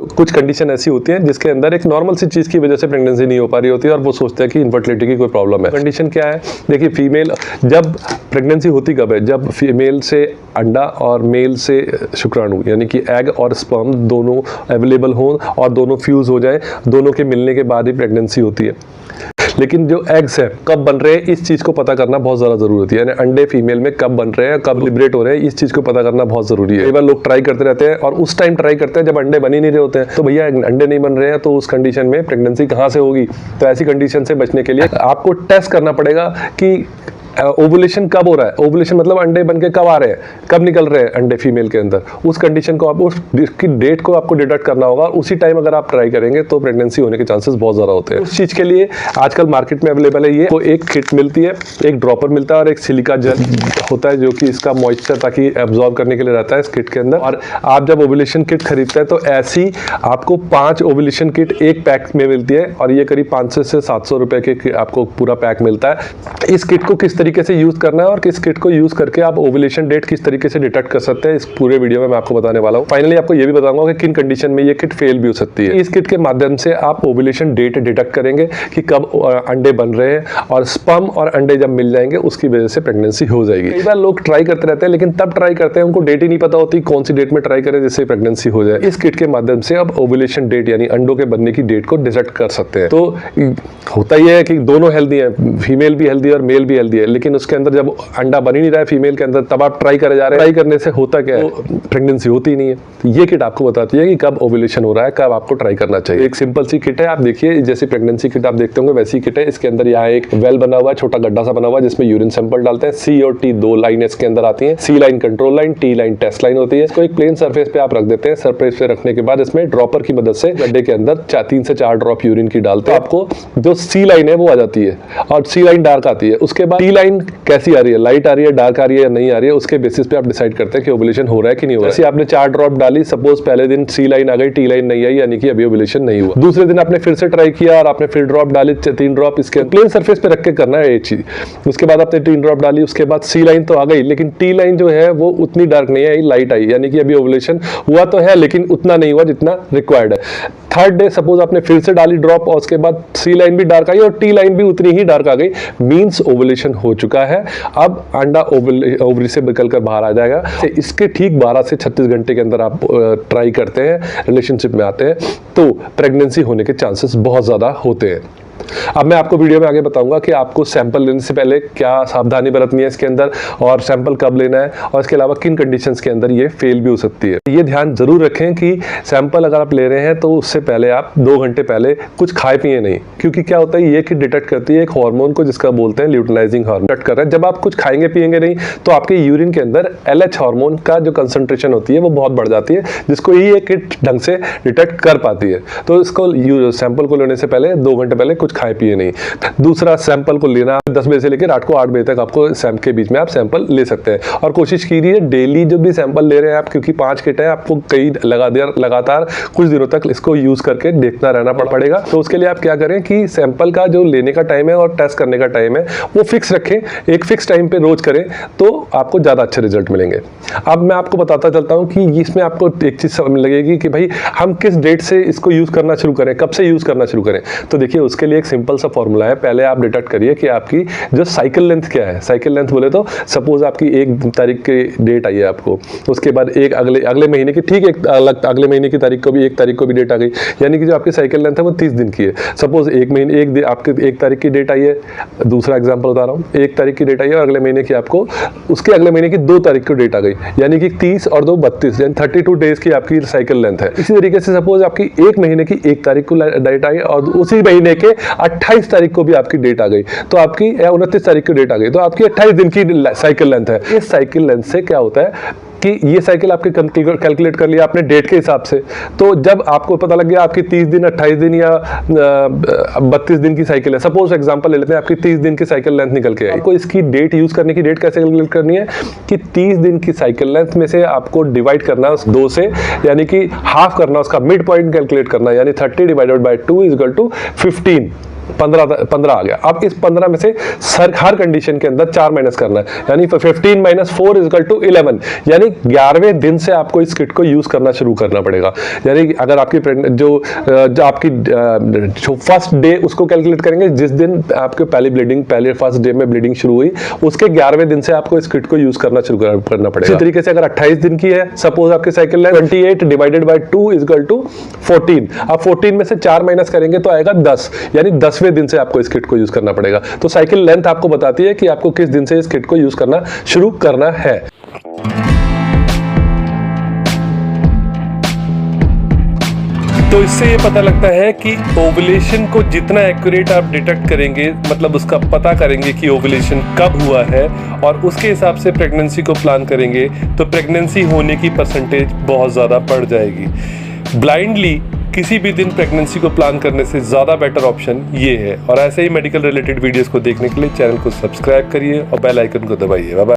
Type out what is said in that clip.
कुछ कंडीशन ऐसी होती है जिसके अंदर एक नॉर्मल सी चीज़ की वजह से प्रेगनेंसी नहीं हो पा रही होती है और वो सोचते हैं कि इनफर्टिलिटी की कोई प्रॉब्लम है। कंडीशन क्या है? देखिए, फीमेल जब प्रेगनेंसी होती कब है? जब फीमेल से अंडा और मेल से शुक्राणु यानी कि एग और स्पर्म दोनों अवेलेबल हों और दोनों फ्यूज़ हो जाए, दोनों के मिलने के बाद ही प्रेगनेंसी होती है। लेकिन जो एग्स है कब बन रहे हैं इस चीज़ को पता करना बहुत ज़्यादा ज़रूरी होती है, यानी अंडे फीमेल में कब बन रहे हैं, कब लिबरेट हो रहे हैं, इस चीज़ को पता करना बहुत ज़रूरी है। कई बार लोग ट्राई करते रहते हैं और उस टाइम ट्राई करते हैं जब अंडे बन ही नहीं रहे होते हैं, तो भैया अंडे नहीं बन रहे हैं तो उस कंडीशन में प्रेगनेंसी कहाँ से होगी? तो ऐसी कंडीशन से बचने के लिए आपको टेस्ट करना पड़ेगा कि ओवुलेशन कब हो रहा है। ओवुलेशन मतलब अंडे बन के कब आ रहे हैं, कब निकल रहे हैं अंडे फीमेल के अंदर, उस कंडीशन को आप उसकी डेट को आपको डिटेक्ट करना होगा। उसी टाइम अगर आप ट्राई करेंगे तो प्रेगनेंसी होने के चांसेस बहुत ज़्यादा होते हैं। उस चीज़ के लिए आजकल मार्केट में अवेलेबल है, ये तो एक किट मिलती है, एक ड्रॉपर मिलता है और एक सिलिका जेल होता है जो कि इसका मॉइस्चर ताकि एब्जॉर्ब करने के लिए रहता है इस किट के अंदर। और आप जब ओवुलेशन किट खरीदते हैं तो ऐसी आपको 5 ओवुलेशन किट एक पैक में मिलती है और ये करीब 500 से 700 रुपए के आपको पूरा पैक मिलता है। इस किट को किस तरीके से यूज करना है और किस किट को यूज करके आप ओवुलेशन डेट किस तरीके से डिटेक्ट कर सकते हैं, इस पूरे वीडियो में मैं आपको बताने वाला हूं। फाइनली आपको ये भी बताऊंगा कि किन कंडीशन में ये किट फेल भी हो सकती है। इस किट के माध्यम से आप ओवुलेशन डेट डिटेक्ट करेंगे कि कब अंडे बन रहे हैं और स्पर्म और अंडे जब मिल जाएंगे उसकी वजह से प्रेगनेंसी हो जाएगी। कई बार लोग ट्राई करते रहते हैं लेकिन तब ट्राई करते हैं उनको डेट ही नहीं पता होती कौन सी डेट में ट्राई करें जिससे प्रेगनेंसी हो जाए। इस किट के माध्यम से आप ओवुलेशन डेट यानी अंडों के बनने की डेट को डिटेक्ट कर सकते हैं। तो होता यह है कि दोनों हेल्दी है, फीमेल भी हेल्दी है और मेल भी हेल्दी है, लेकिन उसके अंदर जब अंडा बन ही नहीं रहा है फीमेल के अंदर तब आप ट्राई करे जा रहे हैं। ट्राई करने से होता क्या है, प्रेगनेंसी होती नहीं है। तो ये किट आपको बताती है कि कब ओवुलेशन हो रहा है, कब आपको ट्राई करना चाहिए। एक सिंपल सी किट है, आप देखिए जैसे प्रेगनेंसी किट आप देखते होंगे वैसी किट है। इसके अंदर यहाँ एक वेल बना हुआ है, छोटा गड्ढा सा बना हुआ है जिसमें यूरिन सैंपल डालते हैं। सी और टी 2 लाइन इसके अंदर आती है। C line control line, T line test line होती है। इसको एक प्लेन सरफेस पे आप रख देते हैं। सरफेस पे रखने के बाद इसमें ड्रॉपर की मदद से गड्ढे के अंदर 3 से 4 ड्रॉप यूरिन की डालते हैं। आपको जो सी लाइन है वो आ जाती है और सी लाइन डार्क आती है। उसके बाद टी लाइन कैसी आ रही है, लाइट आ रही है, डार्क आ रही है या नहीं आ रही है, उसके बेसिस पे आप डिसाइड करते हैं कि ओवुलेशन हो रहा है कि नहीं हो रहा है। जैसे आपने 4 ड्रॉप डाली, सपोज पहले दिन सी लाइन आ गई, टी लाइन नहीं आई, यानी कि अभी ओवुलेशन नहीं हुआ। दूसरे दिन आपने फिर से ट्राई किया और आपने फिर ड्रॉप डाली 3 ड्रॉप, इसके प्लेन सरफेस पे रख के करना है ये चीज। उसके बाद आपने 3 ड्रॉप डाली, उसके बाद सी लाइन तो आ गई लेकिन टी लाइन जो है वो उतनी डार्क नहीं आई, लाइट आई, यानी कि अभी ओवुलेशन हुआ तो है लेकिन उतना नहीं हुआ जितना रिक्वायर्ड है। थर्ड डे सपोज आपने फिर से डाली ड्रॉप और उसके बाद सी लाइन भी डार्क आई और टी लाइन भी उतनी ही डार्क आ गई, मींस ओवुलेशन हो चुका है। अब अंडा ओवरी से निकलकर बाहर आ जाएगा। इसके ठीक 12 से 36 घंटे के अंदर आप ट्राई करते हैं, रिलेशनशिप में आते हैं, तो प्रेगनेंसी होने के चांसेस बहुत ज्यादा होते हैं। अब मैं आपको वीडियो में आगे बताऊंगा कि आपको सैंपल लेने से पहले क्या सावधानी बरतनी है इसके अंदर और सैंपल कब लेना है और इसके अलावा किन कंडीशंस के अंदर ये फेल भी हो सकती है। ये ध्यान जरूर रखें कि सैंपल अगर आप ले रहे हैं तो उससे पहले आप 2 घंटे पहले कुछ खाए पिए नहीं, क्योंकि क्या होता है ये कि डिटेक्ट करती है एक हार्मोन को जिसका बोलते हैं ल्यूटिनाइजिंग हार्मोन। डिटेक्ट कर रहा है जब आप कुछ खाएंगे पिएंगे नहीं तो आपके यूरिन के अंदर LH हार्मोन का जो कंसंट्रेशन होती है वो बहुत बढ़ जाती है, जिसको ही एक ढंग से डिटेक्ट कर पाती है। तो इसको सैंपल को लेने से पहले 2 घंटे पहले कुछ खाए पिए नहीं। दूसरा, सैंपल को लेना 10 बजे से लेकर रात को 8 बजे तक आपको के बीच में आप सैंपल ले सकते हैं और कोशिश कीजिए डेली जो भी सैंपल ले रहे हैं आप, क्योंकि 5 किट है, आपको कई लगातार कुछ दिनों तक इसको यूज करके देखना रहना पड़ेगा। तो उसके लिए आप क्या करें कि सैंपल का जो लेने का टाइम है और टेस्ट करने का टाइम है वो फिक्स रखें, एक फिक्स टाइम पे रोज करें तो आपको ज्यादा अच्छे रिजल्ट मिलेंगे। अब मैं आपको बताता चलता हूं कि इसमें आपको एक चीज समझ लगेगी कि भाई हम किस डेट से इसको यूज करना शुरू करें, कब से यूज करना शुरू करें। तो देखिए उसके लिए एक सिंपल सा फॉर्मूला है। पहले आप डिटेक्ट करिए कि आपकी जो साइकिल लेंथ क्या है। साइकिल लेंथ बोले तो सपोज आपकी 1 तारीख की डेट आई है आपको, उसके बाद एक अगले महीने की ठीक एक अगले महीने की तारीख को भी 1 तारीख को भी डेट आ गई, यानी कि जो आपकी साइकिल लेंथ है वो 30 दिन की है। सपोज आपके 1 तारीख की डेट आई है, दूसरा एग्जाम्पल बता रहा हूँ, 1 तारीख की डेट आई है और अगले महीने की आपको उसके अगले महीने की 2 तारीख को डेट आ गई, यानी कि 30 और 2 32, यानी 32 डेज की आपकी साइकिल लेंथ है। इसी तरीके से सपोज आपकी 1 महीने की 1 तारीख को डेट आई और उसी महीने के 28 तारीख को भी आपकी डेट आ गई, तो आपकी 29 तारीख की डेट आ गई, तो आपकी 28 दिन की साइकिल लेंथ है। इस साइकिल लेंथ से क्या होता है कि ये साइकिल आपके कैलकुलेट कर लिया आपने डेट के हिसाब से, तो जब आपको पता लग गया आपकी 30 दिन 28 दिन या 32 दिन की साइकिल है, सपोज एग्जांपल ले लेते हैं आपकी 30 दिन की साइकिल लेंथ निकल के, आपको इसकी डेट यूज करने की डेट कैसे कैलकुलेट करनी है कि 30 दिन की साइकिल लेंथ में से आपको डिवाइड करना है 2 से, यानी कि हाफ करना, उसका मिड पॉइंट कैलकुलेट करना, यानी 30 divided by 2 is equal to 15। 15 आ गया। अब इस 15 में से हर कंडीशन के अंदर 4 माइनस करना है, यानी 15 माइनस 4 इज इक्वल टू 11, यानी 11वें दिन से आपको इस किट को यूज करना शुरू करना पड़ेगा। यानी अगर आपकी जो आपकी जो फर्स्ट डे उसको कैलकुलेट करेंगे, जिस दिन आपके पहले फर्स्ट डे में ब्लीडिंग शुरू हुई उसके 11वें दिन से आपको इस किट को यूज करना शुरू करना पड़ेगा। इसी तरीके से अगर 28 दिन की है, सपोज आपकी cycle length 28 divided by 2 is equal to 14। अब 14 में से 4 माइनस करेंगे तो आएगा 10, यानी 10वें दिन से आपको इस किट को यूज करना पड़ेगा। तो साइकिल लेंथ आपको बताती है कि आपको किस दिन से इस किट को यूज करना शुरू करना है। तो इससे ये पता लगता है कि ओवुलेशन को जितना एक्यूरेट आप डिटेक्ट करेंगे, मतलब उसका पता करेंगे कि ओवुलेशन कब हुआ है और उसके हिसाब से प्रेगनेंसी को प्लान करेंगे, तो प्रेगनेंसी होने की परसेंटेज बहुत ज़्यादा बढ़ जाएगी। ब्लाइंडली किसी भी दिन प्रेगनेंसी को प्लान करने से ज़्यादा बेटर ऑप्शन ये है। और ऐसे ही मेडिकल रिलेटेड वीडियोस को देखने के लिए चैनल को सब्सक्राइब करिए और बेल आइकन को दबाइए। Bye bye.